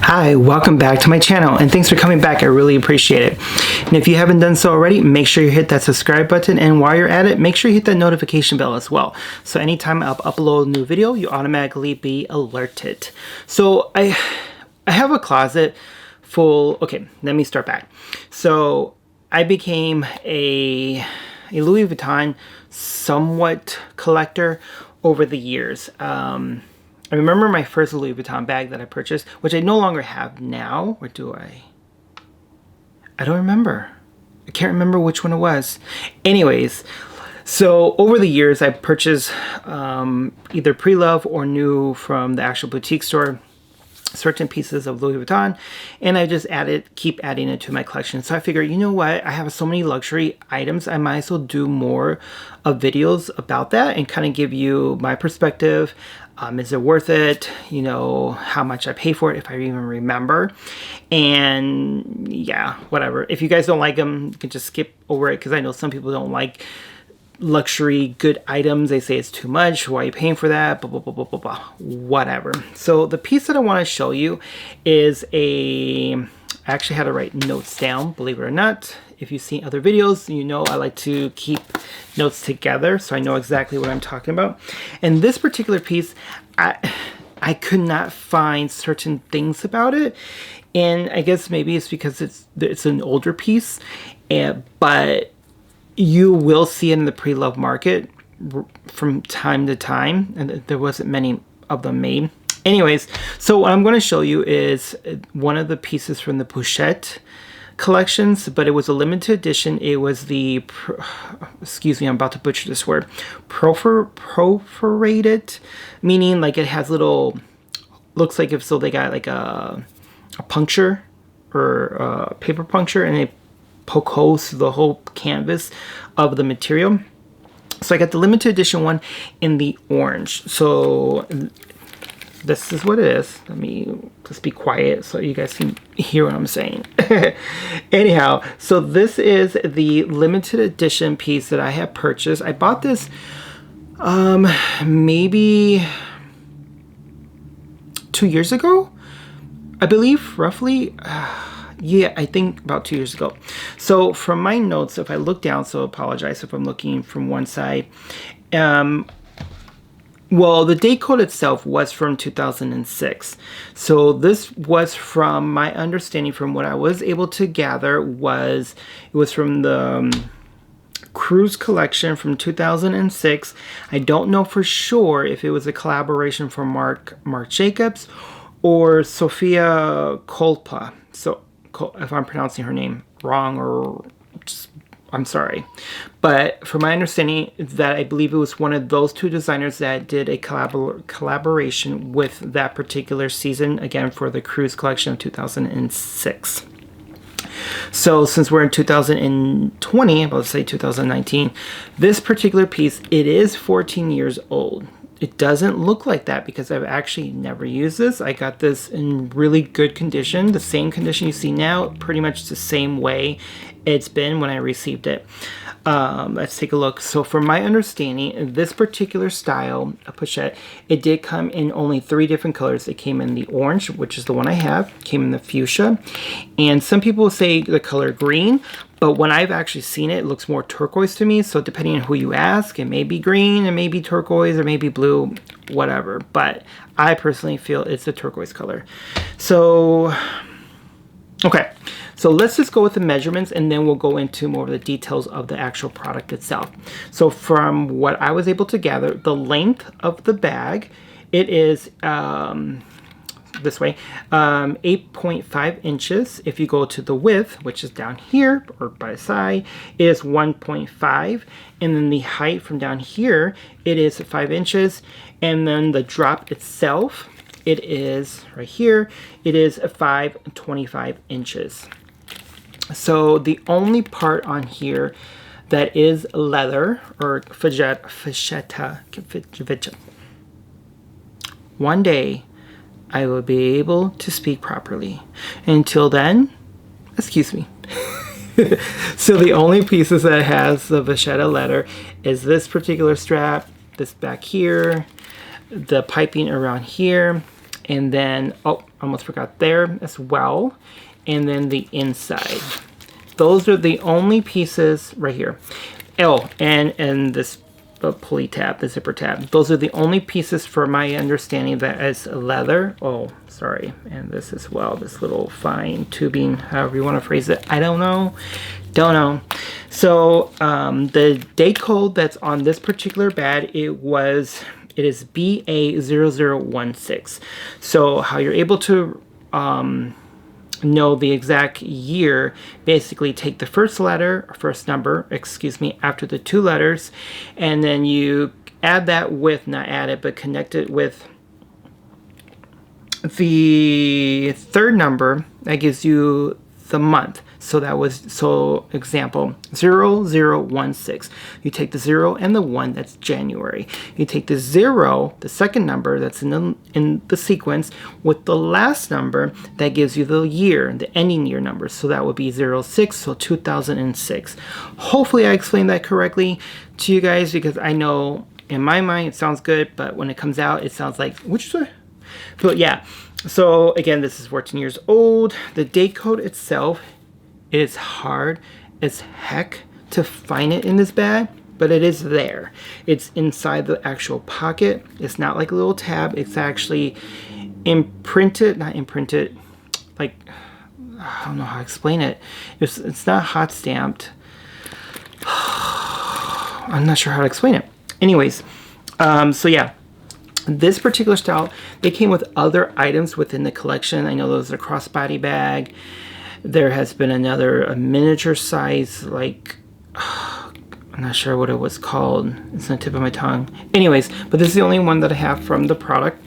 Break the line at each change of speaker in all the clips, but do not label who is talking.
Hi, welcome back to my channel, and thanks for coming back. I really appreciate it. And if you haven't done so already, make sure you hit that subscribe button, and while you're at it, make sure you hit that notification bell as well. So anytime I upload a new video, you automatically be alerted. So I have a closet full. Okay, let me start back. So I became a Louis Vuitton somewhat collector over the years. I remember my first Louis Vuitton bag that I purchased, which I no longer have now. Or do I? I don't remember. I can't remember which one it was. Anyways, so over the years, I purchased either pre-love or new from the actual boutique store certain pieces of Louis Vuitton, and I just keep adding it to my collection. So I figured, you know what, I have so many luxury items, I might as well do more of videos about that and kind of give you my perspective. Is it worth it? You know, how much I pay for it, if I even remember. And yeah, whatever. If you guys don't like them, you can just skip over it, because I know some people don't like luxury good items. They say it's too much. Why are you paying for that? Blah, blah, blah, blah, blah, blah. Whatever. So the piece that I want to show you is I actually had to write notes down, believe it or not. If you've seen other videos, you know I like to keep notes together so I know exactly what I'm talking about. And this particular piece, I could not find certain things about it. And I guess maybe it's because it's an older piece, but you will see it in the pre-love market from time to time, and there wasn't many of them made. Anyways, so what I'm going to show you is one of the pieces from the Pochette collections, but it was a limited edition. It was the, excuse me, I'm about to butcher this word, perforated, meaning like it has little, looks like if so they got like a puncture or a paper puncture, and they poke holes through the whole canvas of the material. So I got the limited edition one in the orange. So this is what it is. Let me just be quiet so you guys can hear what I'm saying. Anyhow, so this is the limited edition piece that I have purchased. I bought this maybe 2 years ago, I believe, roughly. Yeah, I think about 2 years ago. So from my notes, if I look down, so apologize if I'm looking from one side. Well, the date code itself was from 2006. So this was, from my understanding, from what I was able to gather, it was from the Cruise collection from 2006. I don't know for sure if it was a collaboration from Marc Jacobs or Sofia Kolpa. So if I'm pronouncing her name wrong, or just, I'm sorry. But from my understanding, that I believe it was one of those two designers that did a collaboration with that particular season, again for the Cruise collection of 2006. So since we're in 2020, I'm about to say 2019, this particular piece, it is 14 years old. It doesn't look like that because I've actually never used this. I got this in really good condition, the same condition you see now, pretty much the same way it's been when I received it. Let's take a look. So from my understanding, this particular style of pochette, it did come in only 3 different colors. It came in the orange, which is the one I have, came in the fuchsia, and some people say the color green, but when I've actually seen it, it looks more turquoise to me. So depending on who you ask, it may be green, it may be turquoise, or maybe blue, whatever. But I personally feel it's the turquoise color. So, okay. So let's just go with the measurements, and then we'll go into more of the details of the actual product itself. So from what I was able to gather, the length of the bag, it is this way, 8.5 inches. If you go to the width, which is down here or by the side, it is 1.5, and then the height from down here, it is 5 inches, and then the drop itself, it is right here, it is 5.25 inches. So the only part on here that is leather or fachetta. One day I will be able to speak properly. Until then, excuse me. So the only pieces that has the vachetta leather is this particular strap, this back here, the piping around here, And then, oh, almost forgot there as well. And then the inside. Those are the only pieces right here. Oh, and this pulley tab, the zipper tab. Those are the only pieces for my understanding that is leather. Oh, sorry. And this as well, this little fine tubing, however you want to phrase it. I don't know. Don't know. So the date code that's on this particular bag, it is BA0016. So how you're able to know the exact year, basically take the first letter, or first number, excuse me, after the 2 letters, and then you add that with, not add it, but connect it with the 3rd number. That gives you the month. So that was, so example, 0016. You take the 0 and the 1, that's January. You take the 0, the 2nd number that's in the sequence, with the last number, that gives you the year, the ending year number. So that would be 06, so 2006. Hopefully I explained that correctly to you guys, because I know in my mind it sounds good, but when it comes out, it sounds like, which one? But yeah, so again, this is 14 years old. The date code itself, it is hard as heck to find it in this bag, but it is there. It's inside the actual pocket. It's not like a little tab. It's actually imprinted, not imprinted, like, I don't know how to explain it. It's not hot stamped. I'm not sure how to explain it. Anyways, so yeah. This particular style, they came with other items within the collection. I know there was a crossbody bag. There has been a miniature size, like, I'm not sure what it was called. It's on the tip of my tongue. Anyways, but this is the only one that I have from the product.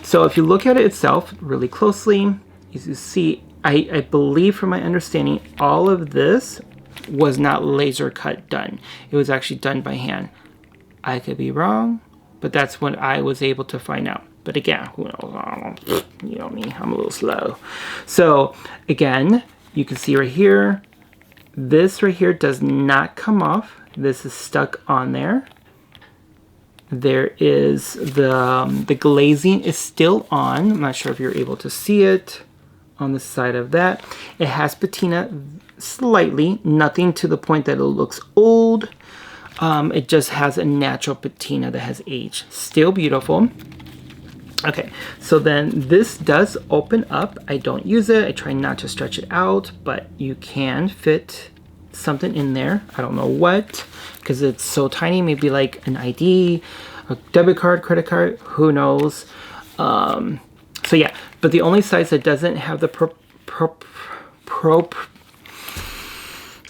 So if you look at it itself really closely, as you see, I believe from my understanding, all of this was not laser cut done. It was actually done by hand. I could be wrong, but that's what I was able to find out. But again, who knows? You know me, I'm a little slow. So again, you can see right here, this right here does not come off. This is stuck on there. There is the glazing is still on. I'm not sure if you're able to see it on the side of that. It has patina slightly, nothing to the point that it looks old. It just has a natural patina that has aged. Still beautiful. Okay, so then this does open up. I don't use it. I try not to stretch it out, but you can fit something in there. I don't know what, because it's so tiny. Maybe like an ID, a debit card, credit card, who knows. So yeah, but the only size that doesn't have the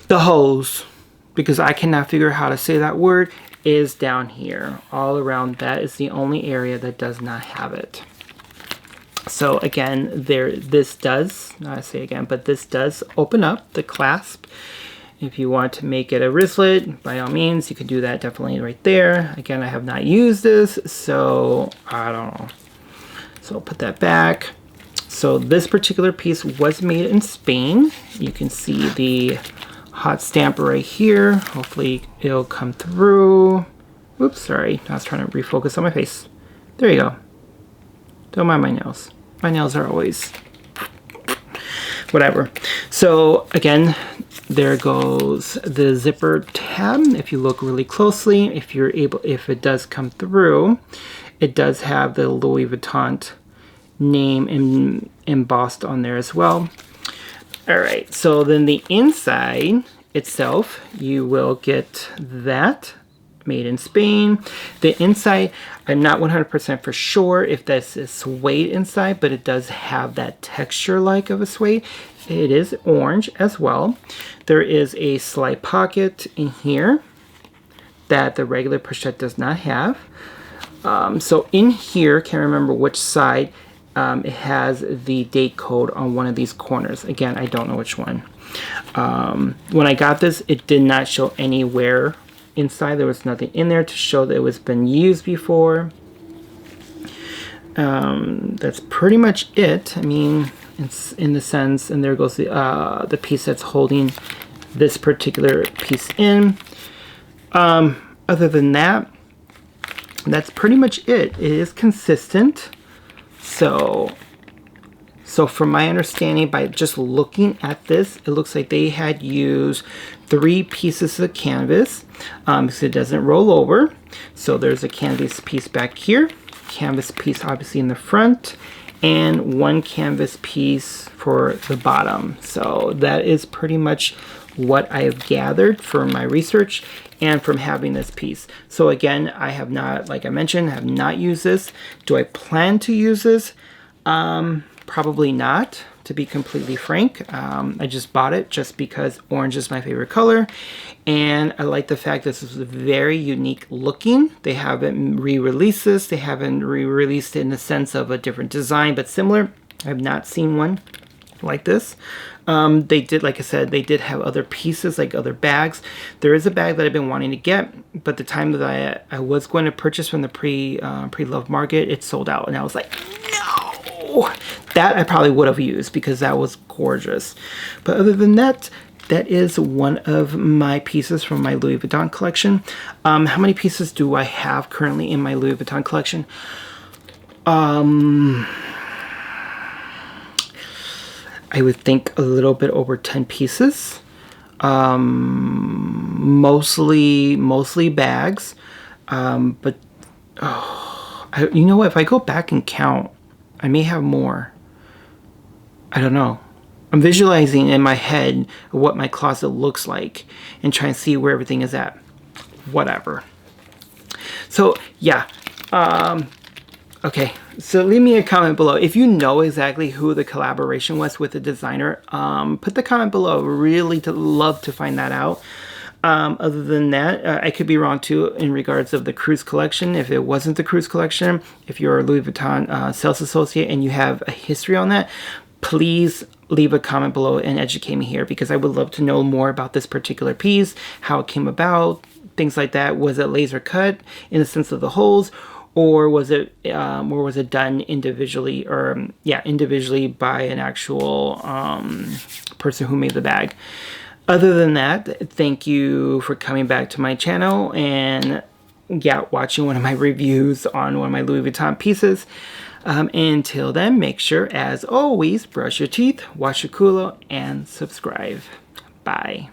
the hose, because I cannot figure out how to say that word, is down here. All around that is the only area that does not have it. So again, this does, not to say again, but this does open up the clasp. If you want to make it a wristlet, by all means, you can do that definitely right there. Again, I have not used this, so I don't know. So I'll put that back. So this particular piece was made in Spain. You can see the hot stamp right here. Hopefully it'll come through. Oops, sorry. I was trying to refocus on my face. There you go. Don't mind my nails. My nails are always whatever. So again, there goes the zipper tab. If you look really closely, if it does come through, it does have the Louis Vuitton name embossed on there as well. All right, so then the inside itself, you will get that made in Spain. The inside, I'm not 100% for sure if that's a suede inside, but it does have that texture like of a suede. It is orange as well. There is a slight pocket in here that the regular pochette does not have. So in here, can't remember which side, it has the date code on one of these corners. Again, I don't know which one. When I got this, it did not show anywhere inside. There was nothing in there to show that it was been used before. That's pretty much it. I mean, it's in the sense, and there goes the piece that's holding this particular piece in. Other than that, that's pretty much it. It is consistent. So from my understanding, by just looking at this, it looks like they had used 3 pieces of canvas, so it doesn't roll over. So there's a canvas piece back here, canvas piece obviously in the front, and 1 canvas piece for the bottom. So that is pretty much what I have gathered from my research and from having this piece. So again, I have not, like I mentioned, have not used this. Do I plan to use this? Probably not, to be completely frank. I just bought it just because orange is my favorite color, and I like the fact this is very unique looking. They haven't re-released this. They haven't re-released it in the sense of a different design, but similar. I have not seen one like this. They did, like I said, they did have other pieces, like other bags. There is a bag that I've been wanting to get, but the time that I was going to purchase from the pre-loved market, it sold out, and I was like, no! That I probably would have used because that was gorgeous. But other than that, that is one of my pieces from my Louis Vuitton collection. How many pieces do I have currently in my Louis Vuitton collection? I would think a little bit over 10 pieces. Mostly bags. But you know what? If I go back and count, I may have more. I don't know. I'm visualizing in my head what my closet looks like and trying to see where everything is at. Whatever. So yeah. Okay. So leave me a comment below if you know exactly who the collaboration was with the designer. Put the comment below. Really love to find that out. Other than that, I could be wrong too in regards of the cruise collection. If it wasn't the cruise collection, if you're a Louis Vuitton sales associate and you have a history on that, please leave a comment below and educate me here, because I would love to know more about this particular piece, how it came about, things like that. Was it laser cut in the sense of the holes, or was it done individually, or individually by an actual person who made the bag? Other than that, thank you for coming back to my channel and watching one of my reviews on one of my Louis Vuitton pieces. Until then, make sure, as always, brush your teeth, wash your culo, and subscribe. Bye.